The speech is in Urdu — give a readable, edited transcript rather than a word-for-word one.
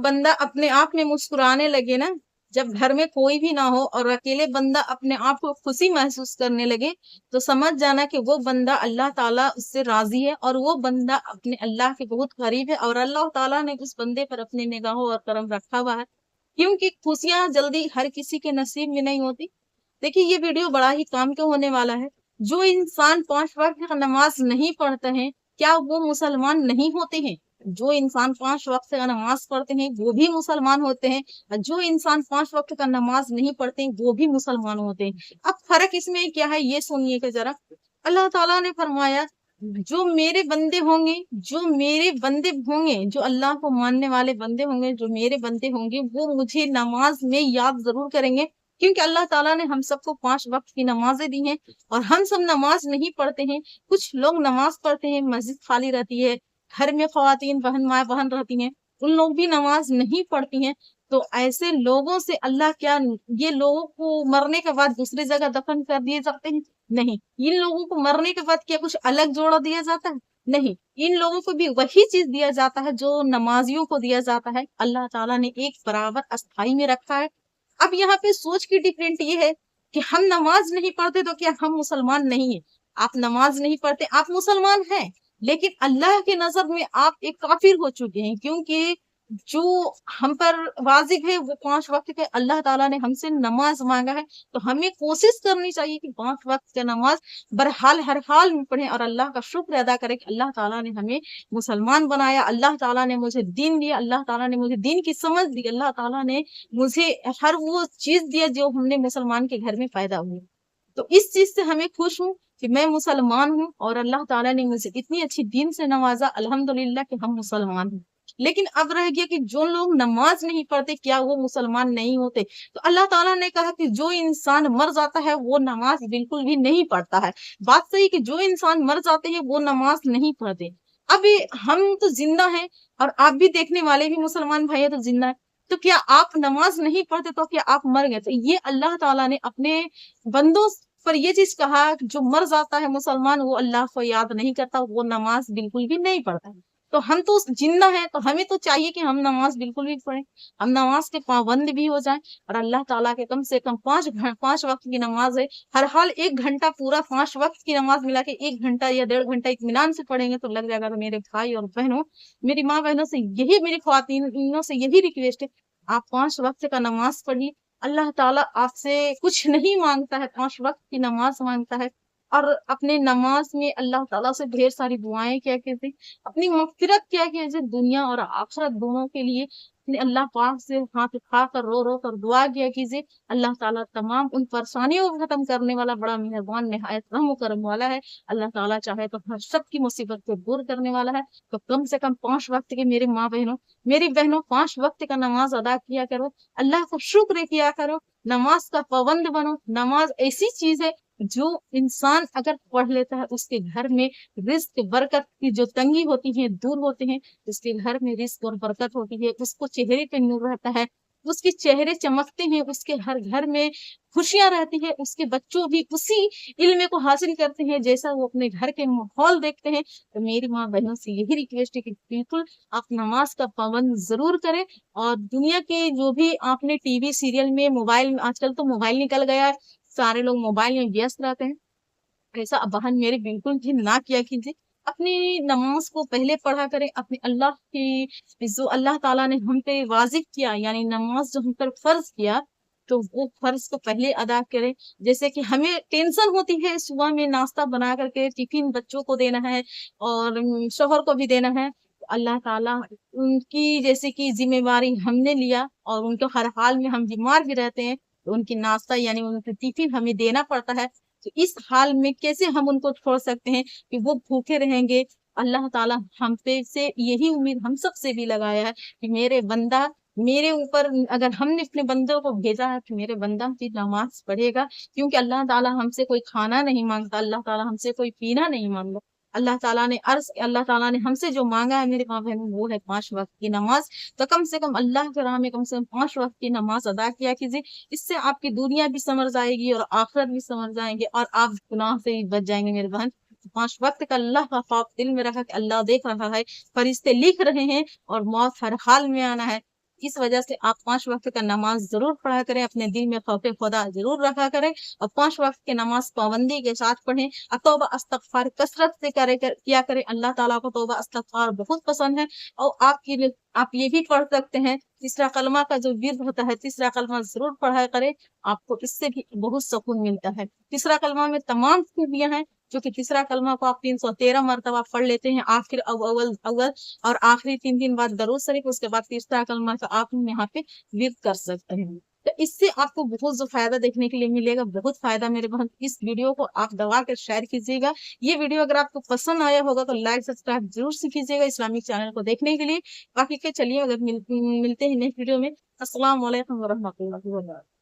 بندہ اپنے آپ میں مسکرانے لگے نا، جب گھر میں کوئی بھی نہ ہو اور اکیلے بندہ اپنے آپ کو خوشی محسوس کرنے لگے، تو سمجھ جانا کہ وہ بندہ اللہ تعالیٰ اس سے راضی ہے اور وہ بندہ اپنے اللہ کے بہت قریب ہے، اور اللہ تعالیٰ نے اس بندے پر اپنی نگاہوں اور کرم رکھا ہوا ہے، کیونکہ خوشیاں جلدی ہر کسی کے نصیب میں نہیں ہوتی۔ دیکھیے یہ ویڈیو بڑا ہی کام کا ہونے والا ہے۔ جو انسان 5 وقت کی نماز نہیں پڑھتے ہیں، کیا وہ مسلمان نہیں ہوتے ہیں؟ جو انسان 5 وقت کا نماز پڑھتے ہیں وہ بھی مسلمان ہوتے ہیں، اور جو انسان 5 وقت کا نماز نہیں پڑھتے ہیں وہ بھی مسلمان ہوتے ہیں۔ اب فرق اس میں کیا ہے یہ سنیے کہ ذرا، اللہ تعالیٰ نے فرمایا جو میرے بندے ہوں گے، جو اللہ کو ماننے والے بندے ہوں گے، جو میرے بندے ہوں گے، وہ مجھے نماز میں یاد ضرور کریں گے، کیونکہ اللہ تعالیٰ نے ہم سب کو 5 وقت کی نمازیں دی ہیں، اور ہم سب نماز نہیں پڑھتے ہیں۔ کچھ لوگ نماز پڑھتے ہیں، مسجد خالی رہتی ہے، گھر میں خواتین مائیں بہن رہتی ہیں، ان لوگ بھی نماز نہیں پڑھتی ہیں۔ تو ایسے لوگوں سے اللہ کیا یہ لوگوں کو مرنے کے بعد دوسری جگہ دفن کر دیے جاتے ہیں؟ نہیں۔ ان لوگوں کو مرنے کے بعد کیا کچھ الگ جوڑا دیا جاتا ہے؟ نہیں۔ ان لوگوں کو بھی وہی چیز دیا جاتا ہے جو نمازیوں کو دیا جاتا ہے۔ اللہ تعالیٰ نے ایک برابر استھائی میں رکھا ہے۔ اب یہاں پہ سوچ کی ڈفرینٹ یہ ہے کہ ہم نماز نہیں پڑھتے تو کیا ہم مسلمان نہیں ہیں؟ آپ نماز نہیں پڑھتے، آپ مسلمان ہیں، لیکن اللہ کی نظر میں آپ ایک کافر ہو چکے ہیں، کیونکہ جو ہم پر واجب ہے وہ 5 وقت کے اللہ تعالیٰ نے ہم سے نماز مانگا ہے، تو ہمیں کوشش کرنی چاہیے کہ 5 وقت کا نماز برحال ہر حال میں پڑھیں اور اللہ کا شکر ادا کریں کہ اللہ تعالیٰ نے ہمیں مسلمان بنایا، اللہ تعالیٰ نے مجھے دین دیا، اللہ تعالیٰ نے مجھے دین کی سمجھ دی، اللہ تعالیٰ نے مجھے ہر وہ چیز دیا جو ہم نے مسلمان کے گھر میں پیدا ہوئی۔ تو اس چیز سے ہمیں خوش ہوں کہ میں مسلمان ہوں، اور اللہ تعالیٰ نے مجھے اتنی اچھی دین سے نوازا، الحمدللہ کہ ہم مسلمان ہیں۔ لیکن اب رہ گیا کہ جو لوگ نماز نہیں پڑھتے کیا وہ مسلمان نہیں ہوتے؟ تو اللہ تعالیٰ نے کہا کہ جو انسان مر جاتا ہے وہ نماز بالکل بھی نہیں پڑھتا ہے۔ بات صحیح کہ جو انسان مر جاتے ہیں وہ نماز نہیں پڑھتے۔ اب ہم تو زندہ ہیں، اور آپ بھی دیکھنے والے بھی مسلمان بھائی تو زندہ ہے، تو کیا آپ نماز نہیں پڑھتے تو کیا آپ مر گئے؟ تو یہ اللہ تعالیٰ نے اپنے بندوں پر یہ چیز کہا کہ جو مر جاتا ہے مسلمان وہ اللہ کو یاد نہیں کرتا، وہ نماز بالکل بھی نہیں پڑھتا ہے۔ تو ہم تو زندہ ہیں، تو ہمیں تو چاہیے کہ ہم نماز بالکل بھی پڑھیں، ہم نماز کے پابند بھی ہو جائیں، اور اللہ تعالیٰ کے کم سے کم 5 وقت کی نماز ہے، ہر حال 1 گھنٹہ پورا 5 وقت کی نماز ملا کے 1 گھنٹہ یا 1.5 گھنٹہ اطمینان سے پڑھیں گے تو لگ جائے گا۔ تو میرے بھائی اور بہنوں، میری ماں بہنوں سے یہی، میری خواتین سے یہی ریکویسٹ ہے، آپ 5 وقت کا نماز پڑھیے۔ اللہ تعالیٰ آپ سے کچھ نہیں مانگتا ہے، 5 وقت کی نماز مانگتا ہے، اور اپنے نماز میں اللہ تعالیٰ سے ڈھیر ساری دعائیں کیا کیجیے، اپنی مغفرت کیا کیجیے، دنیا اور آخرت دونوں کے لیے اپنے اللہ پاک سے ہاتھ اٹھا کر رو رو کر دعا کیا کیجیے۔ اللہ تعالیٰ تمام ان پریشانیوں کو ختم کرنے والا بڑا مہربان، نہایت رحم و کرم والا ہے۔ اللہ تعالیٰ چاہے تو ہر سب کی مصیبت کو دور کرنے والا ہے۔ تو کم سے کم 5 وقت کے میری ماں بہنوں، میری بہنوں، 5 وقت کا نماز ادا کیا کرو، اللہ کو شکر کیا کرو، نماز کا پابند بنو۔ نماز ایسی چیز ہے جو انسان اگر پڑھ لیتا ہے اس کے گھر میں رزق برکت کی جو تنگی ہوتی ہے دور ہوتے ہیں، اس کے گھر میں رزق اور برکت ہوتی ہے، اس کو چہرے پہ نور رہتا ہے، اس کے چہرے چمکتے ہیں، اس کے ہر گھر میں خوشیاں رہتی ہیں، اس کے بچوں بھی اسی علم کو حاصل کرتے ہیں جیسا وہ اپنے گھر کے ماحول دیکھتے ہیں۔ تو میری ماں بہنوں سے یہی ریکویسٹ ہے کہ بالکل آپ نماز کا پابند ضرور کریں، اور دنیا کے جو بھی آپ نے ٹی وی سیریل میں، موبائل میں، آج کل تو موبائل نکل گیا ہے، سارے لوگ موبائل میں ویست رہتے ہیں، ایسا بہن میرے بالکل بھی نہ کیا کیجیے۔ اپنی نماز کو پہلے پڑھا کریں، اپنے اللہ کی جو اللہ تعالیٰ نے ہم پہ واجب کیا، یعنی نماز جو ہم پر فرض کیا، تو وہ فرض کو پہلے ادا کریں۔ جیسے کہ ہمیں ٹینشن ہوتی ہے صبح میں ناشتہ بنا کر کے ٹفن بچوں کو دینا ہے اور شوہر کو بھی دینا ہے، تو اللہ تعالیٰ ان کی جیسے کہ ذمہ داری ہم نے لیا، اور ان کو ہر حال میں ہم بیمار بھی رہتے ہیں تو ان کی ناشتہ یعنی ان کی ٹفن ہمیں دینا پڑتا ہے، تو اس حال میں کیسے ہم ان کو چھوڑ سکتے ہیں کہ وہ بھوکے رہیں گے؟ اللہ تعالیٰ ہم پہ سے یہی امید ہم سب سے بھی لگایا ہے کہ میرے بندہ میرے اوپر، اگر ہم نے اپنے بندوں کو بھیجا ہے تو میرے بندہ بھی نماز پڑھے گا، کیونکہ اللہ تعالیٰ ہم سے کوئی کھانا نہیں مانگتا، اللہ تعالیٰ ہم سے کوئی پینا نہیں مانگتا۔ اللہ تعالیٰ نے ہم سے جو مانگا ہے میرے ماں بہن وہ ہے 5 وقت کی نماز۔ تو کم سے کم اللہ کے راہ میں کم سے کم 5 وقت کی نماز ادا کیا کیجیے، اس سے آپ کی دنیا بھی سمجھ جائے گی اور آخرت بھی سمجھ جائیں گے، اور آپ گناہ سے بھی بچ جائیں گے میرے بہن۔ 5 وقت کا اللہ کا خوف دل میں رکھا کہ اللہ دیکھ رہا ہے، فرشتے لکھ رہے ہیں، اور موت ہر حال میں آنا ہے۔ اس وجہ سے آپ 5 وقت کا نماز ضرور پڑھا کریں، اپنے دل میں خوف خدا ضرور رکھا کریں، اور 5 وقت کی نماز پابندی کے ساتھ پڑھیں، اور توبہ استغفار کثرت سے کیا کریں۔ اللہ تعالیٰ کو توبہ استغفار بہت پسند ہے، اور آپ یہ بھی پڑھ سکتے ہیں، تیسرا کلمہ کا جو ورد ہوتا ہے، تیسرا کلمہ ضرور پڑھا کریں، آپ کو اس سے بھی بہت سکون ملتا ہے۔ تیسرا کلمہ میں تمام خوبیاں ہیں، جو کہ تیسرا کلمہ کو آپ 313 مرتبہ پڑھ لیتے ہیں، آخر اول اور آخری 3 بار درود شریف، اس کے بعد تیسرا کلمہ کا آپ یہاں پہ ورد کر سکتے ہیں۔ تو اس سے آپ کو بہت فائدہ دیکھنے کے لیے ملے گا، بہت فائدہ میرے بہن۔ اس ویڈیو کو آپ دبا کر شیئر کیجیے گا۔ یہ ویڈیو اگر آپ کو پسند آیا ہوگا تو لائک سبسکرائب ضرور سے کیجیے گا اسلامک چینل کو دیکھنے کے لیے۔ باقی کے چلیے اگر ملتے ہیں نیکسٹ ویڈیو میں۔ السلام علیکم ورحمۃ اللہ وبرکاتہ۔